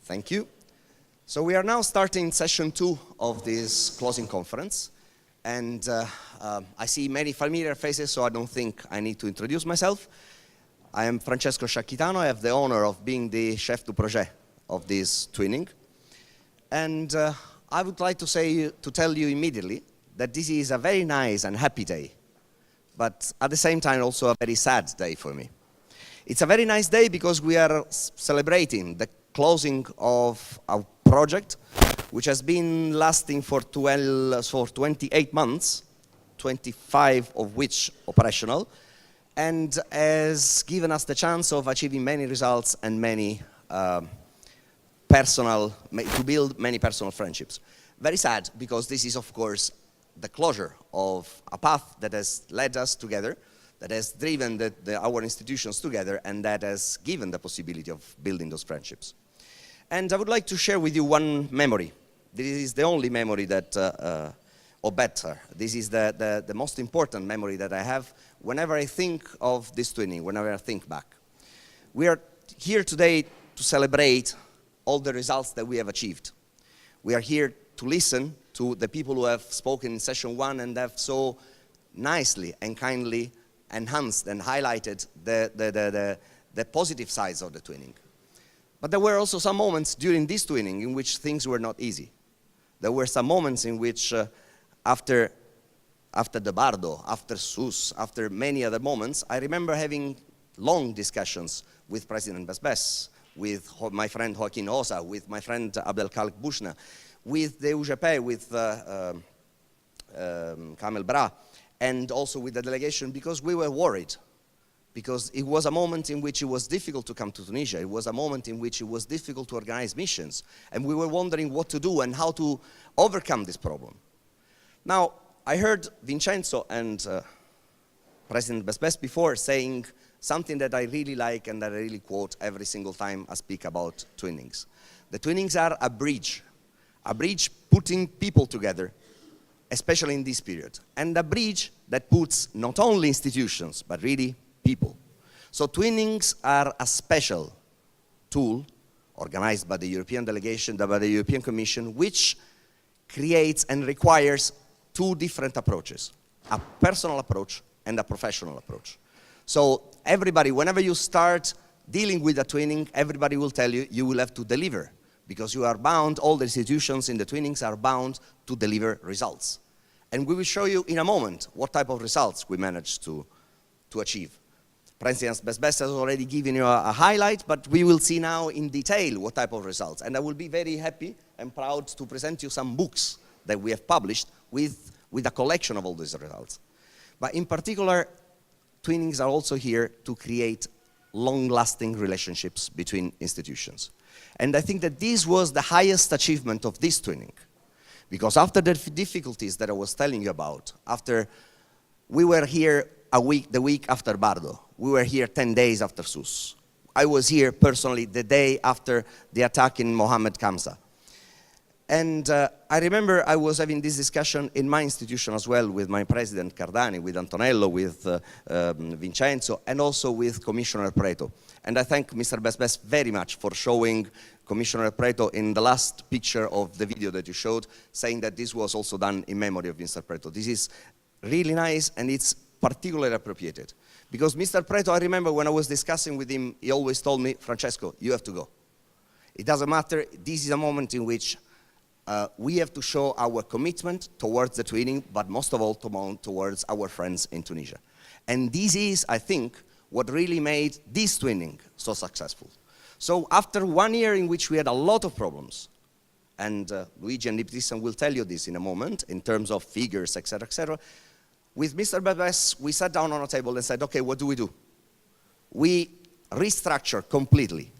Thank you. So we are now starting session 2 of this closing conference. And I see many familiar faces, so I don't think I need to introduce myself. I am Francesco Sciacchitano. I have the honor of being the chef de projet of this twinning. And I would like to tell you immediately that this is a very nice and happy day, but at the same time also a very sad day for me. It's a very nice day because we are celebrating the closing of our project, which has been lasting for 28 months, 25 of which operational, and has given us the chance of achieving many results and to build many personal friendships. Very sad, because this is, of course, the closure of a path that has led us together, that has driven our institutions together, and that has given the possibility of building those friendships. And I would like to share with you one memory. This is the only memory that, or better, this is the most important memory that I have whenever I think of this twinning, whenever I think back. We are here today to celebrate all the results that we have achieved. We are here to listen to the people who have spoken in session 1 and have so nicely and kindly enhanced and highlighted the positive sides of the twinning. But there were also some moments during this twinning in which things were not easy. There were some moments in which after the Bardo, after Sus, after many other moments, I remember having long discussions with President Besbes, with my friend Joaquin Osa, with my friend Abdelkhalik Bushna, with the UGP, with Kamel Bra, and also with the delegation, because we were worried. Because it was a moment in which it was difficult to come to Tunisia. It was a moment in which it was difficult to organize missions. And we were wondering what to do and how to overcome this problem. Now, I heard Vincenzo and President Besbes before saying something that I really like and that I really quote every single time I speak about twinnings. The twinnings are a bridge putting people together, especially in this period. And a bridge that puts not only institutions, but really people. So twinnings are a special tool organized by the European delegation, by the European Commission, which creates and requires two different approaches, a personal approach and a professional approach. So everybody, whenever you start dealing with a twinning, everybody will tell you, you will have to deliver, because you are bound, all the institutions in the twinnings are bound to deliver results. And we will show you in a moment what type of results we managed to achieve. President Besbes has already given you a highlight, but we will see now in detail what type of results. And I will be very happy and proud to present you some books that we have published with a collection of all these results. But in particular, twinnings are also here to create long-lasting relationships between institutions. And I think that this was the highest achievement of this twinning. Because after the difficulties that I was telling you about, after we were here the week after Bardo, we were here 10 days after Sus. I was here personally the day after the attack in Mohammed Kamsa. And I remember I was having this discussion in my institution as well with my president Cardani, with Antonello, with Vincenzo, and also with Commissioner Preto. And I thank Mr. Besbes very much for showing Commissioner Preto in the last picture of the video that you showed, saying that this was also done in memory of Mr. Preto. This is really nice, and it's particularly appropriate. Because Mr. Preto, I remember when I was discussing with him, he always told me, Francesco, you have to go. It doesn't matter, this is a moment in which we have to show our commitment towards the twinning, but most of all towards our friends in Tunisia. And this is, I think, what really made this twinning so successful. So after 1 year in which we had a lot of problems, and Luigi and Niptison will tell you this in a moment, in terms of figures, etc., with Mr. Besbes, we sat down on a table and said, okay, what do? We restructure completely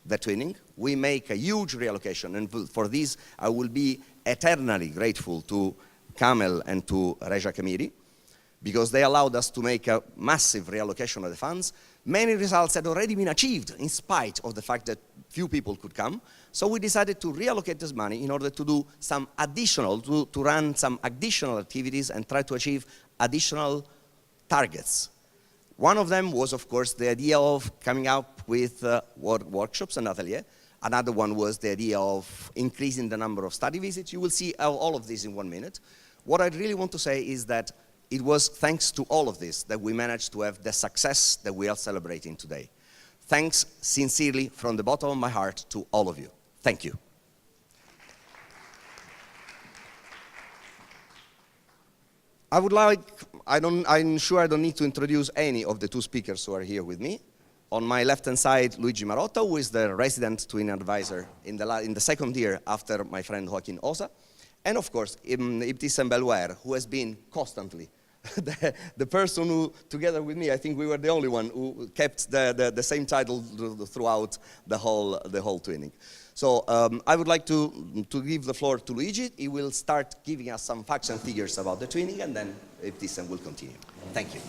the twinning. We make a huge reallocation, and for this, I will be eternally grateful to Kamel and to Reja Kamiri, because they allowed us to make a massive reallocation of the funds. Many results had already been achieved in spite of the fact that few people could come. So we decided to reallocate this money in order to do some additional, to run some additional activities and try to achieve additional targets. One of them was, of course, the idea of coming up with workshops and atelier. Another one was the idea of increasing the number of study visits. You will see all of this in 1 minute. What I really want to say is that it was thanks to all of this that we managed to have the success that we are celebrating today. Thanks sincerely from the bottom of my heart to all of you. Thank you. I'm sure I don't need to introduce any of the two speakers who are here with me. On my left-hand side, Luigi Marotta, who is the resident twin advisor in the second year after my friend Joaquin Osa. And of course, Ibtissam Belwer, who has been constantly the person who, together with me, I think we were the only one who kept the same title throughout the whole twinning. So I would like to give the floor to Luigi. He will start giving us some facts and figures about the twinning, and then Ibtissam will continue. Thank you.